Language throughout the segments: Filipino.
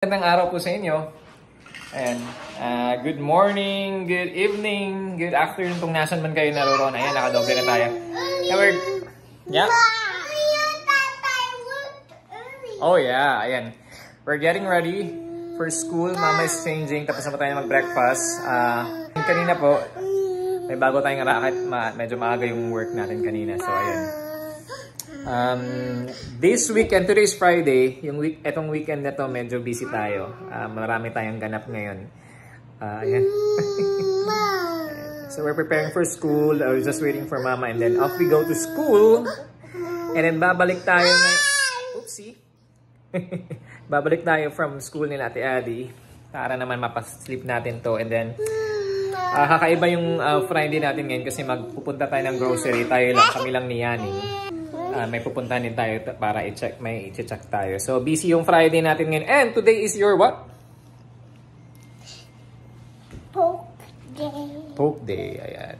Magandang araw po sa inyo. And good morning, good evening, good afternoon kung nasan man kayo naroon. Ayan, nakadoble na tayo. Yeah. Oh yeah, ayan. We're getting ready for school. Mama is changing. Tapos na po tayo mag-breakfast. Kanina po, may bago tayong racket. Medyo maaga yung work natin kanina. So ayan. This weekend, today's Friday, etong weekend na to medyo busy tayo. Marami tayong ganap ngayon. Ayan. So we're preparing for school. I was just waiting for Mama and then off we go to school. And then babalik tayo ngayon. Oopsie. Babalik tayo from school nila Ate Adi para naman mapasleep natin to. And then kakaiba yung Friday natin ngayon kasi magpupunta tayo ng grocery. Kami lang ni Yani. May pupuntahan din tayo para may i-check tayo. So, busy yung Friday natin ngayon. And today is your what? Poke Day. Poke Day. Ayan.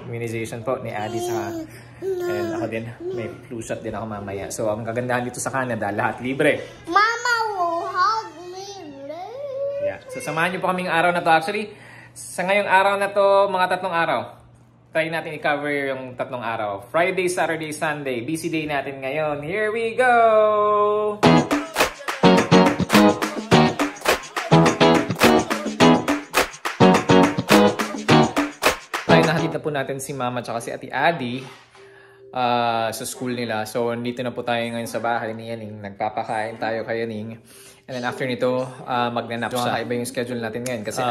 Immunization po ni Adi sa... And ako din. May flu shot din ako mamaya. So, ang kagandahan dito sa Canada, lahat libre. Mama will hug me. Yeah. So, samahan niyo po kaming araw na to. Actually, sa ngayong araw na to, mga 3 araw. Try natin i-cover yung 3 araw. Friday, Saturday, Sunday. Busy day natin ngayon. Here we go! Tayo nakakita po natin si Mama at si Ate Adi sa school nila. So, nandito na po tayo ngayon sa bahay ni Yaning. Nagpapakain tayo kay Yaning. And then after nito, magnanap siya. Iba yung schedule natin ngayon. Kasi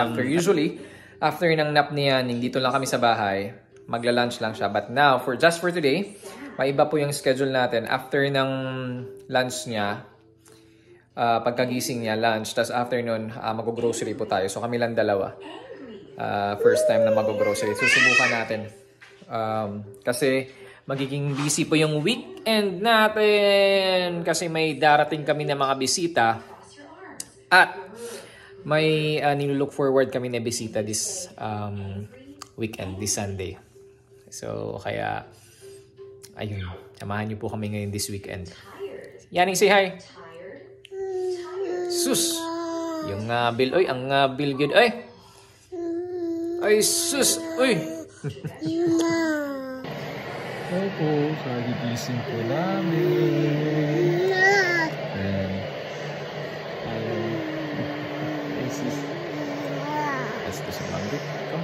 after ng nap ni Yaning, dito lang kami sa bahay. Magla-lunch lang siya. But now, just for today, maiba po yung schedule natin. After ng lunch niya, pagkagising niya, lunch. Tapos after nun, mag-grocery po tayo. So kami lang dalawa. First time na mag-grocery. Susubukan natin. Kasi magiging busy po yung weekend natin. Kasi may darating kami na mga bisita. At may nilook forward kami na bisita this weekend, this Sunday. So, kaya, ayun, samahan niyo po kami ngayon this weekend. Yaning, say hi. Sus! Yung bill, oy, ang bill good, oy. Ay, sus, oy. Opo, kagigising po namin. Ayan. Ay, sus. Basta sa manggit ko.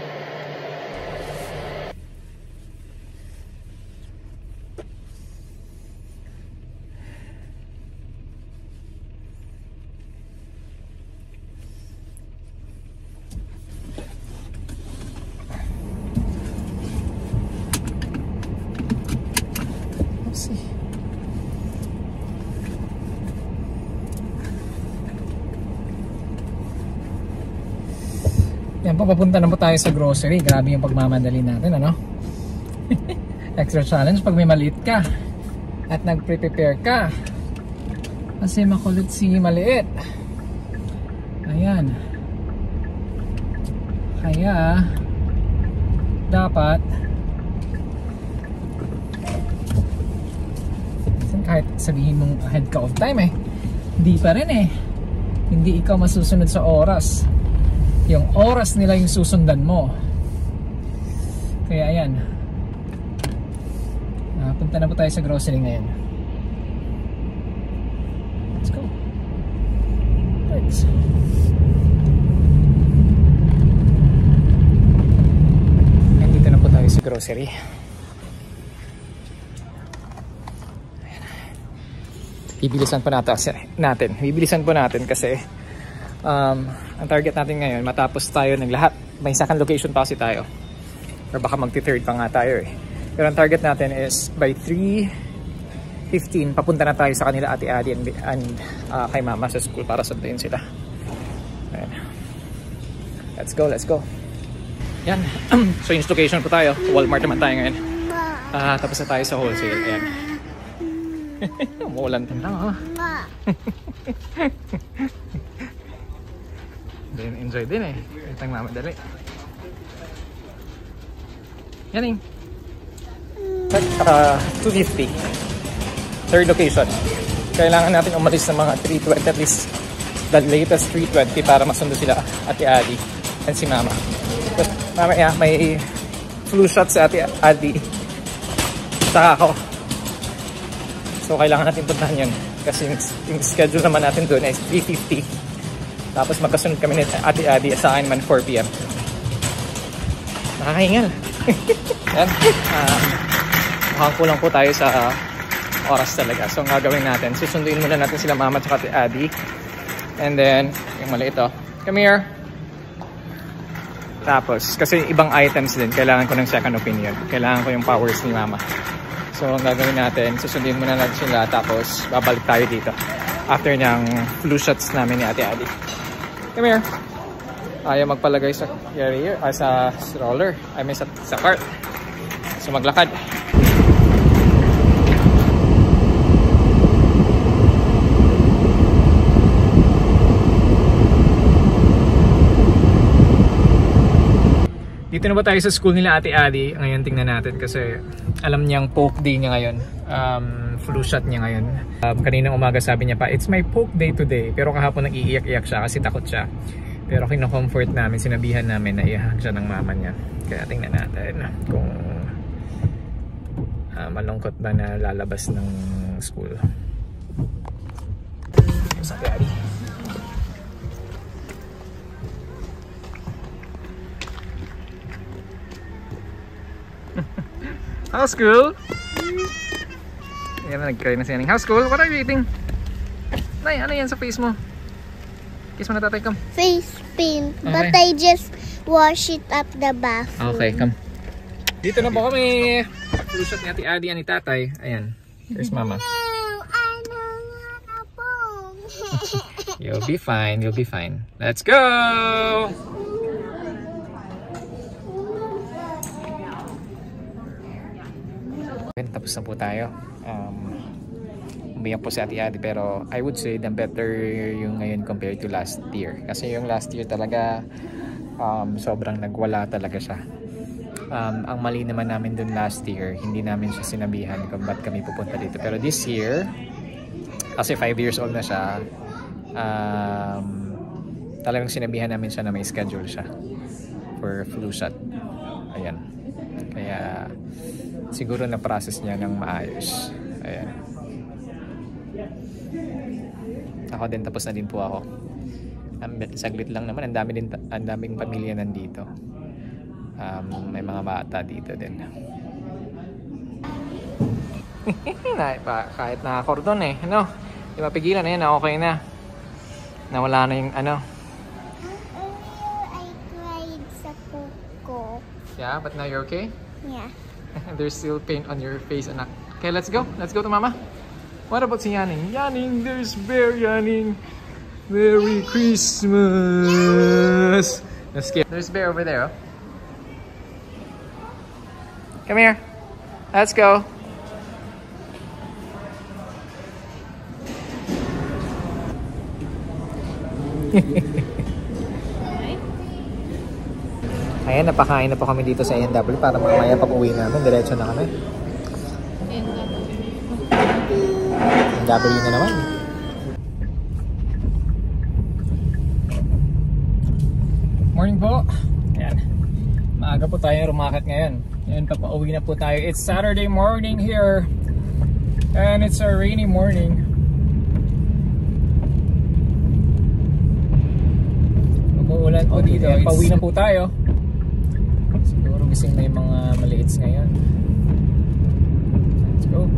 Yan po, papunta na po tayo sa grocery. Grabe yung pagmamadali natin, ano? Extra challenge pag may maliit ka at nag-prepare ka. Kasi makulit si maliit. Ayan. Kaya dapat kahit sabihin mong ahead ka of time hindi pa rin hindi ikaw masusunod sa oras. Yung oras nila yung susundan mo. Kaya ayan. Punta na po tayo sa grocery ngayon. Let's go. Let's. Nandito na po tayo sa grocery. Bibilisan po natin. Bibilisan po natin kasi ang target natin ngayon, matapos tayo ng lahat. May second location pa kasi tayo. Or baka magti-third pa nga tayo Pero ang target natin is by 3:15, papunta na tayo sa kanila Ate Adi and kay Mama sa school para sunduin sila. Ayan. Let's go, let's go. Yan. So yung location po tayo. Walmart naman tayo ngayon. Tapos na tayo sa wholesale. Ayan. Umuulan din lang Enjoy din Itang mamadali. Yaning. 250. Third location. Kailangan natin umalis ng mga 3:20 at least the latest 3:20 para masundo sila Ate Adi and si Mama. But mamaya may flu shot sa Ate Adi. Saka ako. So kailangan natin puntahan yun. Kasi yung schedule naman natin doon is 3:50. Tapos magkasunod kami ni Ate Adi sa akin man 4 PM. Nakakahingal. Yan. Mukhang kulang po tayo sa oras talaga. So ang gagawin natin, susunduin muna natin sila Mama at Ate Adi. And then, yung maliit oh. Come here. Tapos, kasi ibang items din, kailangan ko ng second opinion. Kailangan ko yung powers ni Mama. So ang gagawin natin, susunduin muna natin sila. Tapos, babalik tayo dito. After ng flu shots namin ni Ate Adi. Come here. Ayaw magpalagay sa carrier, sa stroller. I mean sa cart. So maglakad. Dito na ba tayo sa school nila Ate Adi? Ngayon tingnan natin kasi alam niyang poke day niya ngayon. Flu shot niya ngayon. Kaninang umaga sabi niya pa, it's my poke day today. Pero kahapon nag-iiyak-iyak siya kasi takot siya. Pero kino-comfort namin, sinabihan namin na ihahag siya ng mama niya. Kaya tingnan natin kung malungkot ba na lalabas ng school. Sa Ate Adi. How's school? Ayan na, nag-cry na siya. How's school? What are you eating? Nay, ano yan sa face mo? Kiss mo na tatay, come. Face paint, Okay. but I just wash it up the bathroom. Okay, come. Dito na po kami. Flu shot ni Ate Adi ni tatay. Ayan, there's Mama. No, I don't want a bone. You'll be fine, you'll be fine. Let's go! Tapos na po tayo. Umiyak po si Ate Adi pero I would say the better yung ngayon compared to last year. Kasi yung last year talaga sobrang nagwala talaga siya. Ang mali naman namin dun last year, hindi namin siya sinabihan kung ba't kami pupunta dito. Pero this year, kasi 5 years old na siya, talagang sinabihan namin siya na may schedule siya for flu shot. Ayan. Kaya siguro na-process niya ng maayos. Ayan. Ako din, tapos na din po ako. Saglit lang naman, ang daming pamilya nandito. May mga bata dito din. Kahit nakakordon eh, ano? Di mapigilan na yan, okay na. Nawala na yung ano. Earlier, I cried sa kuko. Yeah, but now you're okay? Yeah. There's still paint on your face, anak. Okay, let's go. Let's go to Mama. What about si Yaning? Yaning, there's Bear Yaning. Merry Christmas. There's Bear over there. Oh. Come here. Let's go. Ayan, napakain na po kami dito sa A&W para mamaya pag uwi namin, diretso na kami. A&W na naman. Morning po. Ayan. Maaga po tayo rumakit ngayon. Ayan, papauwi na po tayo. It's Saturday morning here. And it's a rainy morning. Umuulan po dito. Pauwi na po tayo. Siguro gising na yung mga maliits ngayon. Let's go.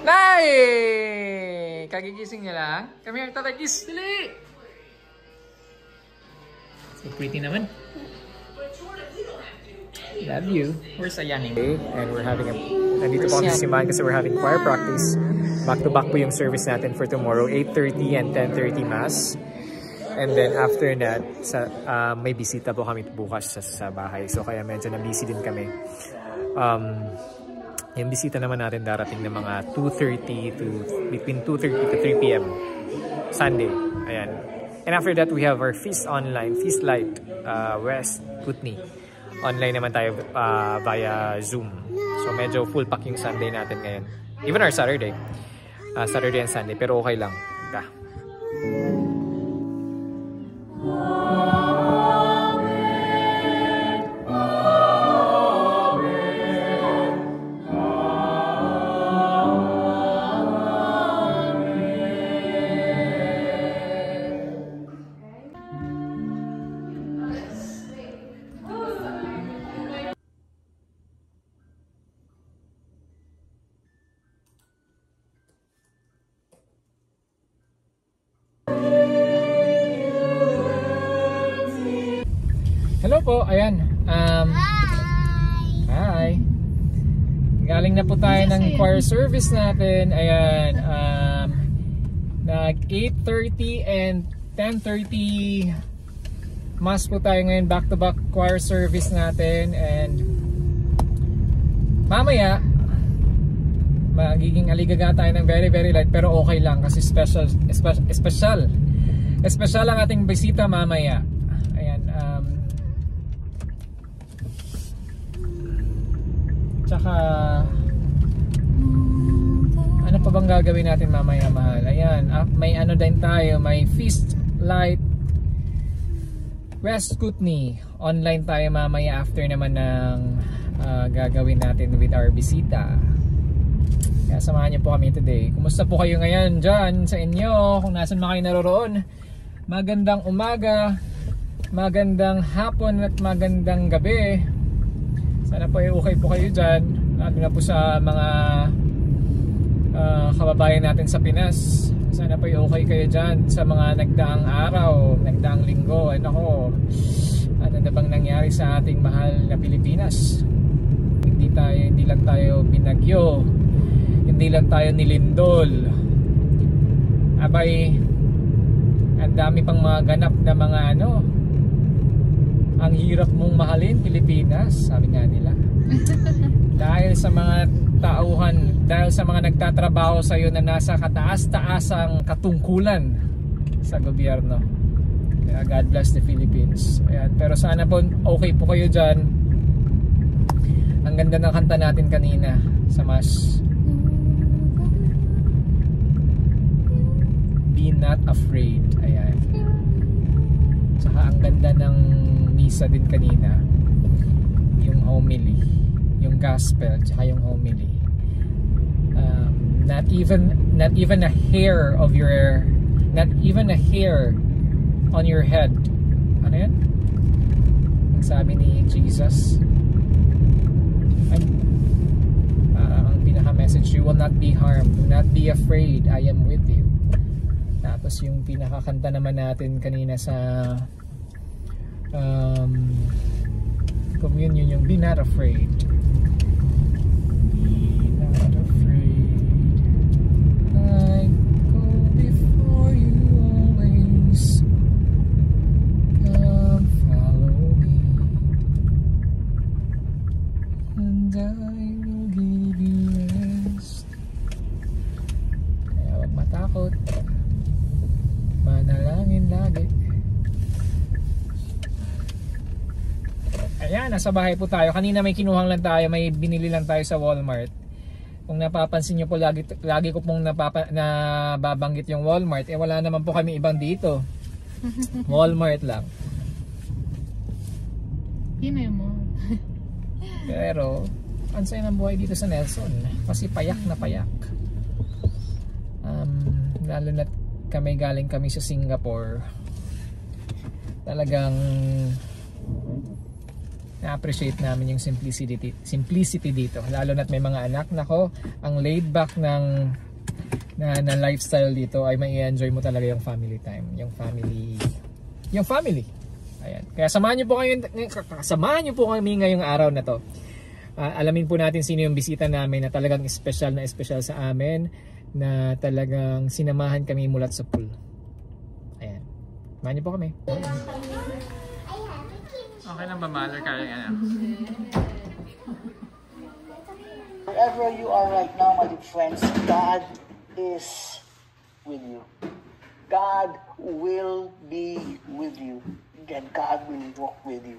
Nay! Kagigising niya lang. Come here, tatay, kiss! Dili! So pretty naman. Love you. Where's Ayaning? And we're having a... Nandito po kami sa simbahan kasi we're having choir practice. Back to back po yung service natin for tomorrow. 8:30 and 10:30 Mass. And then after that, may bisita po kami bukas sa bahay. So kaya medyo na-busy din kami. Yung bisita naman natin darating ng mga 2:30 to between 2:30 to 3 PM Sunday. Ayan. And after that, we have our Feast online, Feast Light, West Kootenay. Online naman tayo via Zoom. So medyo full pack yung Sunday natin ngayon. Even our Saturday. Saturday and Sunday. Pero okay lang. Hello po, ayan. Hi. Galing na po tayo ng choir service natin. Ayan. Nag 8:30 and 10:30 mass po tayo ngayon, back to back choir service natin. And mamaya magiging aligaga tayo ng very light, pero okay lang kasi special ang ating bisita mamaya. Tsaka ano pa bang gagawin natin mamaya, mahal? Ayan, may ano din tayo, may Feast Light West Kootenay. Online tayo mamaya after naman ng gagawin natin with our bisita. Kaya samahan niyo po kami today. Kumusta po kayo ngayon dyan sa inyo? Kung nasan man kayo naroroon, magandang umaga, magandang hapon at magandang gabi. Sana po okay po kayo dyan, lalo na po sa mga kababayan natin sa Pinas. Sana po okay kayo dyan sa mga nagdaang araw, nagdaang linggo. Ano na bang nangyari sa ating mahal na Pilipinas? Hindi lang tayo binagyo, hindi lang tayo nilindol. Abay, ang dami pang mga ganap na mga ang hirap mong mahalin, Pilipinas, sabi nga nila. Dahil sa mga tauhan, dahil sa mga nagtatrabaho sa iyo na nasa kataas-taasang katungkulan sa gobyerno. Kaya God bless the Philippines. Ayan. Pero sana po okay po kayo dyan. Ang ganda ng kanta natin kanina sa Mass. Be not afraid. Ayan. Saka ang ganda ng misa din kanina, yung homily, yung gospel, tsaka yung homily. Not even a hair of your, not even a hair on your head. Ano yan? Ang sabi ni Jesus, ang pinaka-message, you will not be harmed, do not be afraid, I am with you. Tapos yung pinakakanta naman natin kanina sa communion, yung be not afraid. Be not afraid. I go before you always. Come follow me, and I will give you rest. Kaya huwag matakot, manalangin lagi. Ayan, nasa bahay po tayo. Kanina may kinuhang lang tayo, may binili lang tayo sa Walmart. Kung napapansin nyo po, lagi ko pong nababanggit yung Walmart. Wala naman po kami ibang dito. Walmart lang. Hinay mo. Pero, ansay ng buhay dito sa Nelson. Kasi payak na payak. Lalo na galing kami sa Singapore. Talagang na-appreciate namin yung simplicity dito, lalo na't may mga anak. Nako, ang laid back na lifestyle dito ay may enjoy mo talaga yung family time, yung family. Ayan. Kaya samahan niyo po kami ngayong araw na to. Alamin po natin sino yung bisita namin na talagang special sa amin, na talagang sinamahan kami mulat sa pool. Ayan. Samahan niyo po kami. Okay lang ba, Mother? Kaya nga. Wherever you are right now, my dear friends, God is with you. God will be with you. And God will walk with you.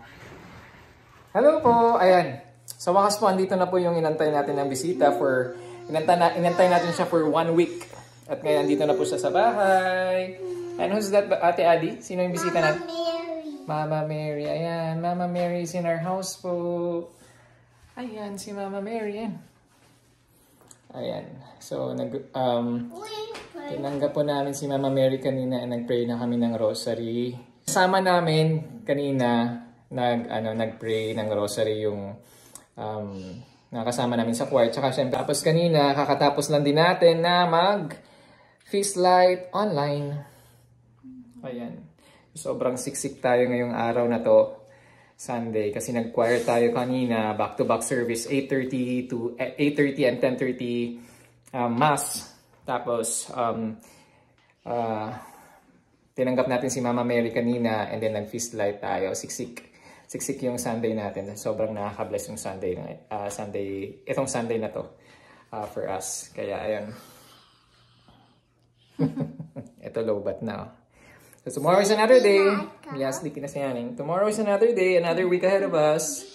Hello po! Ayan. Sa wakas po, andito na po yung inantay natin ng bisita for... Inantay natin siya for 1 week. At ngayon, andito na po siya sa bahay. And who's that, Ate Adi? Sino yung bisita natin? Mama Mary. Ayan, Mama Mary is in our house po. Ayan, si Mama Mary. Ayan. So, tinanggap po namin si Mama Mary kanina and nag-pray na kami ng rosary. Kasama namin kanina, nag-pray ng rosary yung nakasama namin sa choir. Tsaka syempre, tapos kanina, kakatapos lang din natin na mag-feast light online. Ayan. Sobrang siksik tayo ngayong araw na to, Sunday, kasi nag-choir tayo kanina, back-to-back service, 8:30 and 10:30 Mass. Tapos, tinanggap natin si Mama Mary kanina and then nag-feast light tayo. Siksik yung Sunday natin. Sobrang nakaka-bless yung Sunday, itong Sunday na to for us. Kaya, ayun. Ito low-bat na. So tomorrow is another day. Yes, sleepy na si Yaning. Tomorrow is another day, another week ahead of us.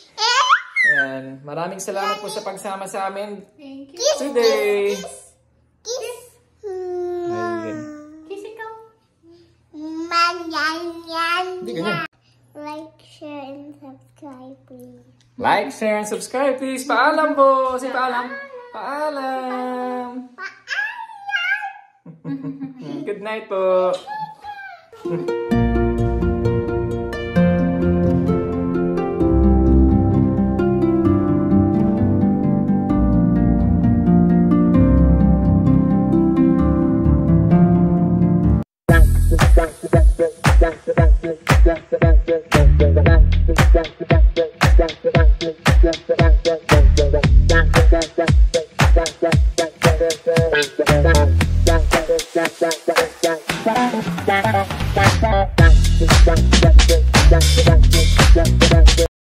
Ayan. Maraming salamat po sa pagsama sa amin today. Kiss. Ayan. Kiss ikaw. Hindi ganyan. Like, share, and subscribe, please. Like, share, and subscribe, please. Paalam po. Say paalam. Paalam. Good night po.